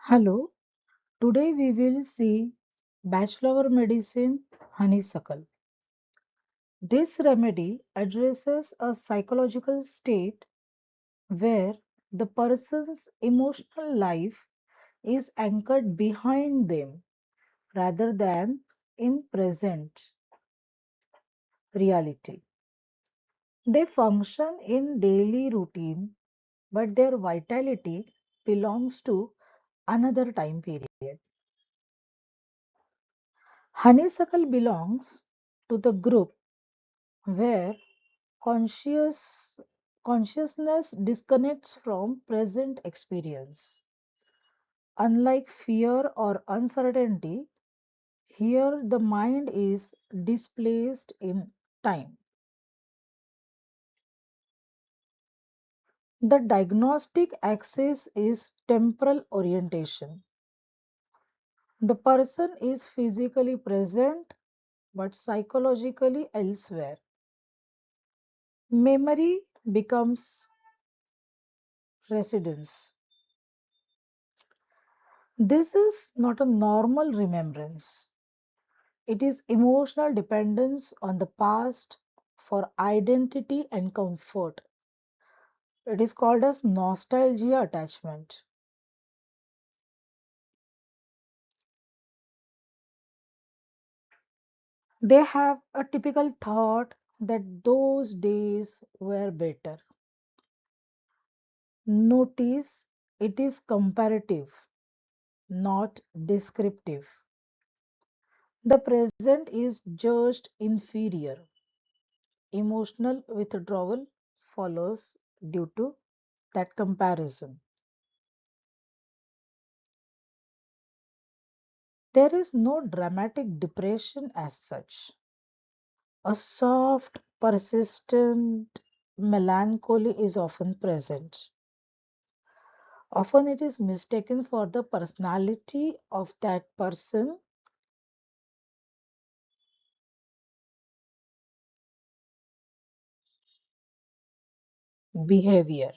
Hello, today we will see Bach Flower Medicine Honeysuckle. This remedy addresses a psychological state where the person's emotional life is anchored behind them rather than in present reality. They function in daily routine, but their vitality belongs to another time period. Honeysuckle belongs to the group where conscious consciousness disconnects from present experience. Unlike fear or uncertainty, here the mind is displaced in time. The diagnostic axis is temporal orientation. The person is physically present but psychologically elsewhere. Memory becomes residence. This is not a normal remembrance. It is emotional dependence on the past for identity and comfort. It is called as nostalgia attachment. They have a typical thought that those days were better. Notice it is comparative, not descriptive. The present is judged inferior. Emotional withdrawal follows due to that comparison. There is no dramatic depression as such. A soft, persistent melancholy is often present. Often it is mistaken for the personality of that person. Behavior.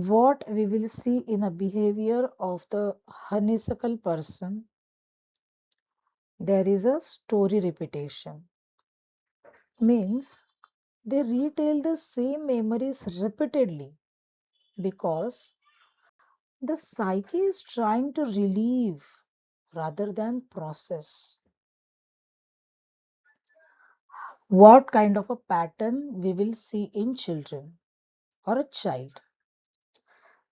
What we will see in a behavior of the honeysuckle person, there is a story repetition. Means they retell the same memories repeatedly because the psyche is trying to relieve rather than process. What kind of a pattern we will see in children or a child?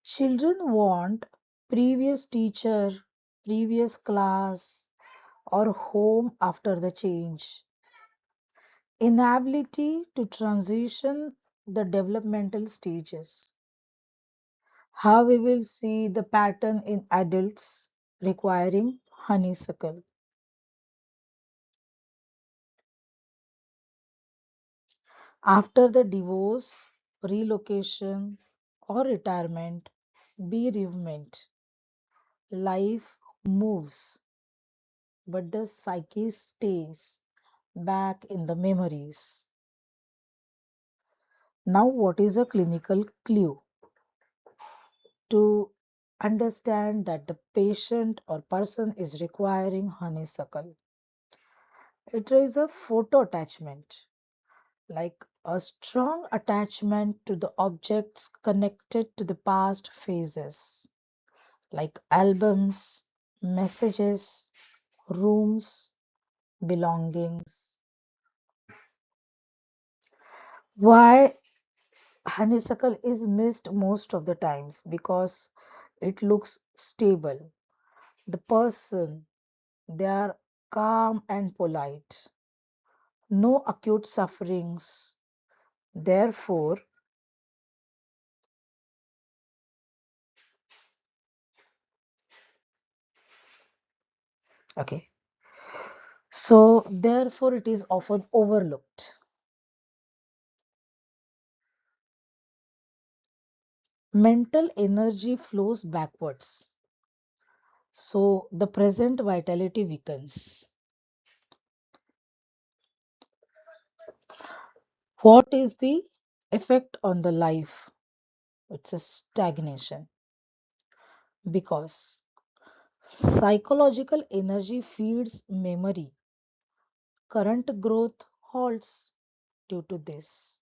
Children want previous teacher, previous class, or home after the change. Inability to transition the developmental stages. How we will see the pattern in adults requiring honeysuckle. After the divorce, relocation, or retirement, bereavement, life moves, but the psyche stays back in the memories. Now, what is a clinical clue? To understand that the patient or person is requiring honeysuckle. It is a photo attachment, like a strong attachment to the objects connected to the past phases, like albums, messages, rooms, belongings. Why honeysuckle is missed most of the times? Because it looks stable. The person, they are calm and polite. No acute sufferings. Therefore, okay. So, therefore, it is often overlooked. Mental energy flows backwards. So, the present vitality weakens. What is the effect on the life? It's a stagnation. Because psychological energy feeds memory. Current growth halts due to this.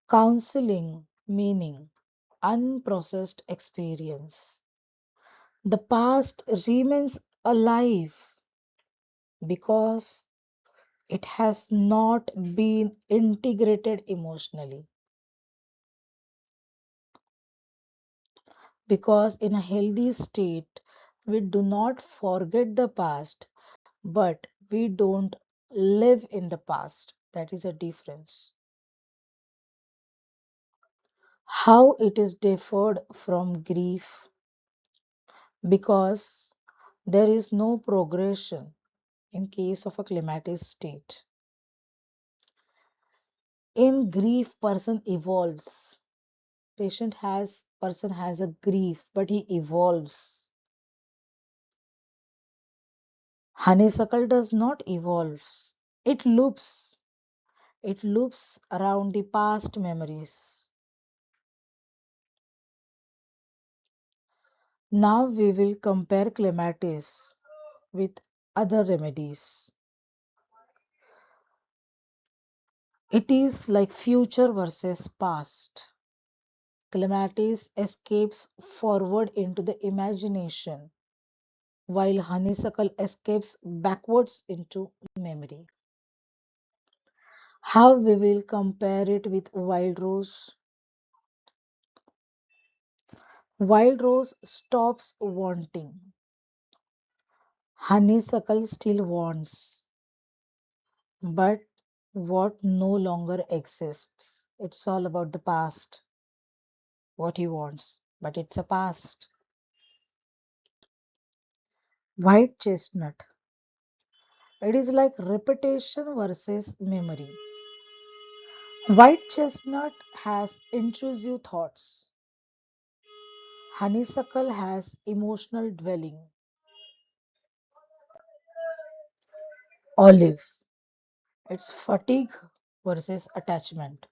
Counseling meaning unprocessed experience. The past remains alive because it has not been integrated emotionally. Because in a healthy state, we do not forget the past, but we don't live in the past. That is a difference. How it is differed from grief? Because there is no progression in case of a clematis state. In grief, person has a grief, but he evolves. Honeysuckle does not evolve. It loops. It loops around the past memories. Now we will compare clematis with other remedies. It is like future versus past. Clematis escapes forward into the imagination, while honeysuckle escapes backwards into memory. How we will compare it with wild rose? Wild rose stops wanting. Honeysuckle still wants, but what no longer exists. It's all about the past, what he wants, but it's a past. White chestnut. It is like repetition versus memory. White chestnut has intrusive thoughts. Honeysuckle has emotional dwelling. Olive. It's fatigue versus attachment.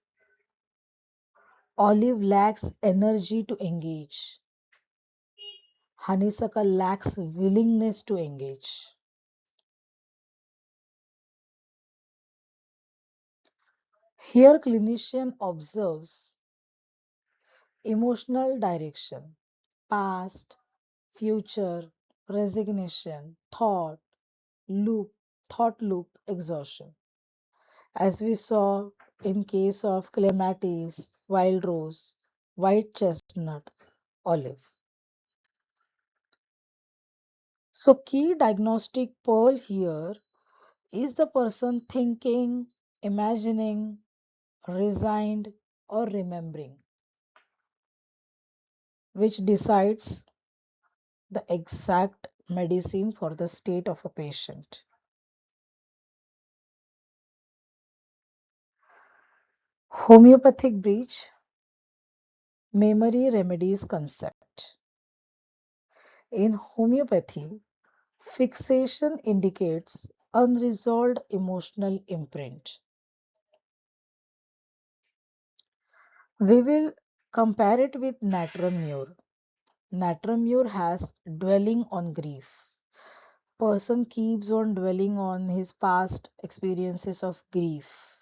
Olive lacks energy to engage. Honeysuckle lacks willingness to engage. Here, clinician observes emotional direction, past, future, resignation, thought loop, exhaustion. As we saw in case of clematis, wild rose, white chestnut, olive. So key diagnostic pearl here is the person thinking, imagining, resigned, or remembering, which decides the exact medicine for the state of a patient. Homeopathic breach, memory remedies concept. In homeopathy, fixation indicates unresolved emotional imprint. We will compare it with natrum mur. Natrum mur has dwelling on grief. Person keeps on dwelling on his past experiences of grief.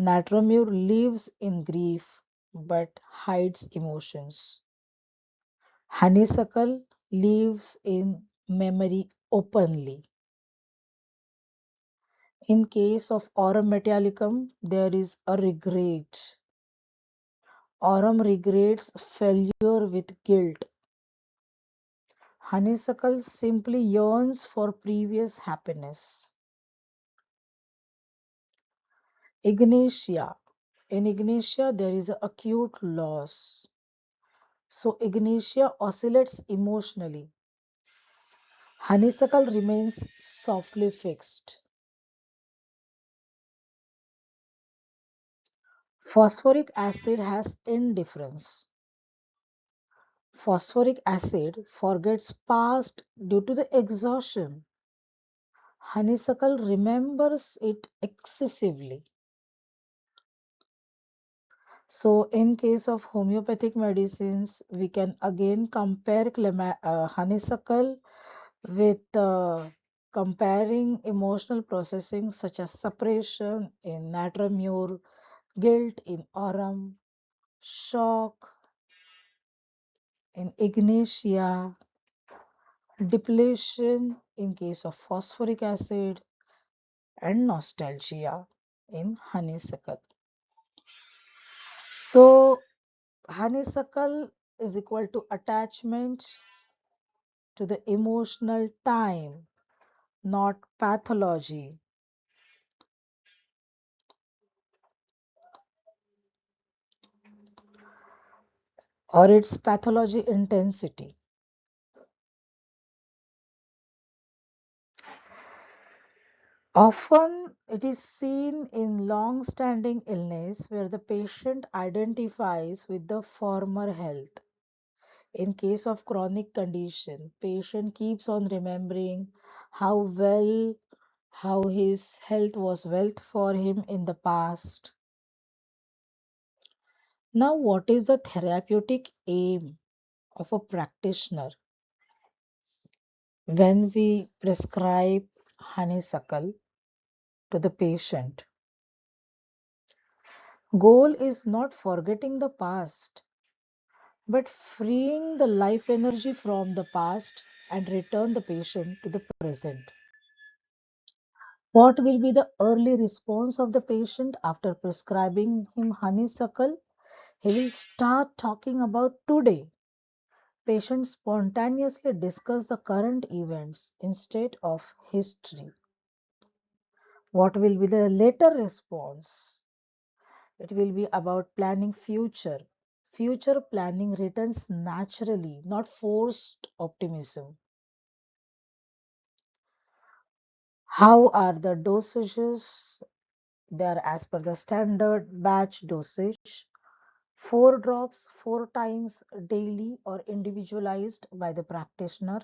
Natrum mur lives in grief but hides emotions. Honeysuckle lives in memory openly. In case of Aurum metallicum, there is a regret. Aurum regrets failure with guilt. Honeysuckle simply yearns for previous happiness. Ignatia. In Ignatia, there is an acute loss. So Ignatia oscillates emotionally. Honeysuckle remains softly fixed. Phosphoric acid has indifference. Phosphoric acid forgets past due to the exhaustion. Honeysuckle remembers it excessively. So in case of homeopathic medicines, we can again compare honeysuckle with comparing emotional processing such as separation in natramure, guilt in Aurum, shock in Ignatia, depletion in case of phosphoric acid, and nostalgia in honeysuckle. So honeysuckle is equal to attachment to the emotional time, not pathology, or its pathology intensity. Often it is seen in long-standing illness where the patient identifies with the former health. In case of chronic condition, patient keeps on remembering how his health was wealth for him in the past. Now, what is the therapeutic aim of a practitioner when we prescribe honeysuckle to the patient? Goal is not forgetting the past, but freeing the life energy from the past and return the patient to the present. What will be the early response of the patient after prescribing him honeysuckle? He will start talking about today. Patients spontaneously discuss the current events instead of history. What will be the later response? It will be about planning future. Future planning returns naturally, not forced optimism. How are the dosages? They are as per the standard batch dosage. 4 drops 4 times daily or individualized by the practitioner.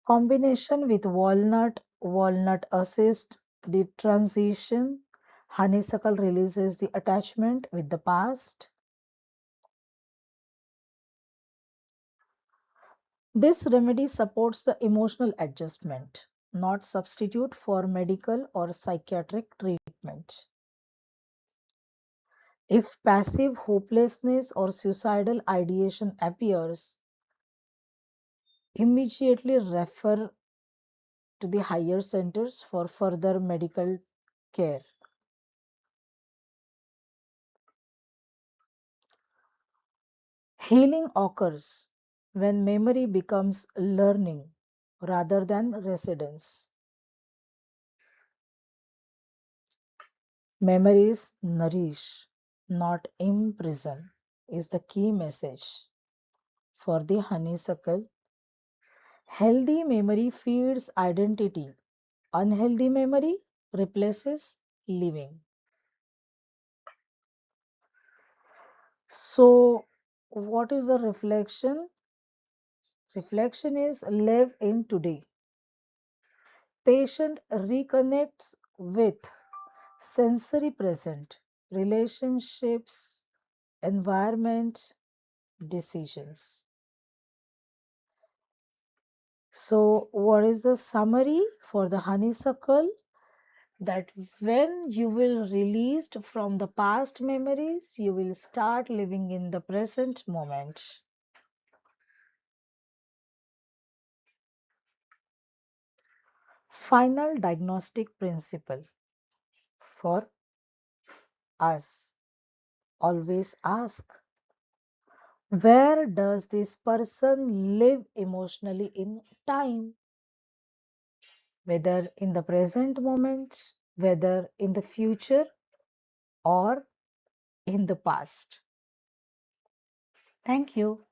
Combination with walnut assist the transition. Honeysuckle releases the attachment with the past. This remedy supports the emotional adjustment, not substitute for medical or psychiatric treatment. If passive hopelessness or suicidal ideation appears, immediately refer to the higher centers for further medical care. Healing occurs when memory becomes learning rather than residence. Memories nourish, not imprison, is the key message for the honeysuckle. Healthy memory feeds identity. Unhealthy memory replaces living. So, what is the reflection? Reflection is live in today. Patient reconnects with sensory present, relationships, environment, decisions. So, what is the summary for the honeysuckle? That when you will released from the past memories, you will start living in the present moment. Final diagnostic principle for us. Always ask, where does this person live emotionally in time? Whether in the present moment, whether in the future, or in the past. Thank you.